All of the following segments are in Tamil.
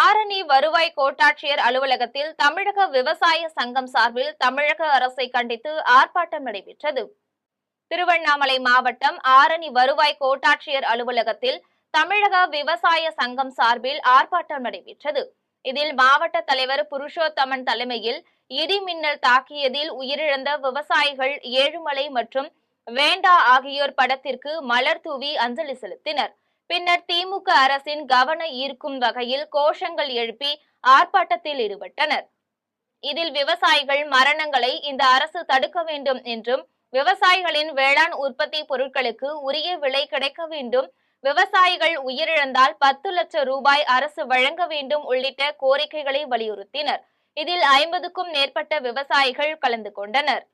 ஆரணி வருவாய் கோட்டாட்சியர் அலுவலகத்தில் தமிழக விவசாய சங்கம் சார்பில் தமிழக அரசை கண்டித்து ஆர்ப்பாட்டம் நடைபெற்றது. திருவண்ணாமலை மாவட்டம் ஆரணி வருவாய் கோட்டாட்சியர் அலுவலகத்தில் தமிழக விவசாய சங்கம் சார்பில் ஆர்ப்பாட்டம் நடைபெற்றது. இதில் மாவட்ட தலைவர் புருஷோத்தமன் தலைமையில் இடி மின்னல் தாக்கியதில் உயிரிழந்த விவசாயிகள் ஏழுமலை மற்றும் வேண்டா ஆகியோர் படத்திற்கு மலர் தூவி அஞ்சலி செலுத்தினர். பின்னர் திமுக அரசின் கவன ஈர்க்கும் வகையில் கோஷங்கள் எழுப்பி ஆர்ப்பாட்டத்தில் ஈடுபட்டனர். இதில் விவசாயிகள் மரணங்களை இந்த அரசு தடுக்க வேண்டும் என்றும், விவசாயிகளின் வேளாண் உற்பத்தி பொருட்களுக்கு உரிய விலை கிடைக்க வேண்டும், விவசாயிகள் உயிரிழந்தால் 10 லட்சம் ரூபாய் அரசு வழங்க வேண்டும் உள்ளிட்ட கோரிக்கைகளை வலியுறுத்தினர். இதில் 50க்கும் மேற்பட்ட விவசாயிகள் கலந்து கொண்டனர்.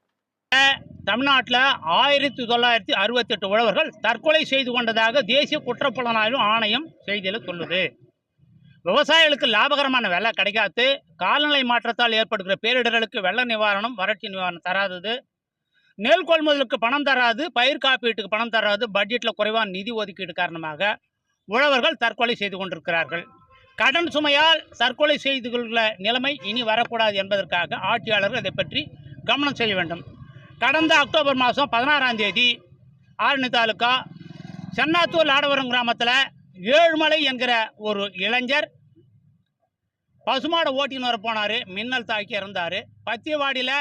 தமிழ்நாட்டில் 1968 உழவர்கள் தற்கொலை செய்து கொண்டதாக தேசிய குற்றப்புலனாய்வு ஆணையம் செய்தியில் சொல்லுது. விவசாயிகளுக்கு லாபகரமான வெள்ளை கிடைக்காது, காலநிலை மாற்றத்தால் ஏற்படுகிற பேரிடர்களுக்கு வெள்ள நிவாரணம், வறட்சி நிவாரணம் தராதது, நெல் கொள்முதலுக்கு பணம் தராது, பயிர் காப்பீட்டுக்கு பணம் தராது, பட்ஜெட்டில் குறைவான நிதி ஒதுக்கீடு காரணமாக உழவர்கள் தற்கொலை செய்து கொண்டிருக்கிறார்கள். கடன் சுமையால் தற்கொலை செய்து கொள்கிற நிலைமை இனி வரக்கூடாது என்பதற்காக ஆட்சியாளர்கள் இதை பற்றி கவனம் செய்ய வேண்டும். கடந்த அக்டோபர் மாதம் 16ஆம் தேதி ஆரணி தாலுக்கா சென்னாத்தூர் லாடவரம் கிராமத்தில் ஏழுமலை என்கிற ஒரு இளைஞர் பசுமாடை ஓட்டின்னு வர போனார். மின்னல் தாக்கி இறந்தார். பத்தியவாடியில்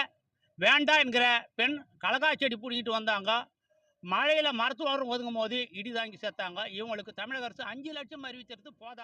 வேண்டா என்கிற பெண் கலகா செடி பிடிக்கிட்டு வந்தாங்க. மழையில் மருத்துவரும் ஒதுங்கும் போது இடி தாங்கி செத்தாங்க. இவங்களுக்கு தமிழக அரசு 5 லட்சம் அறிவிச்சிருந்து போதா.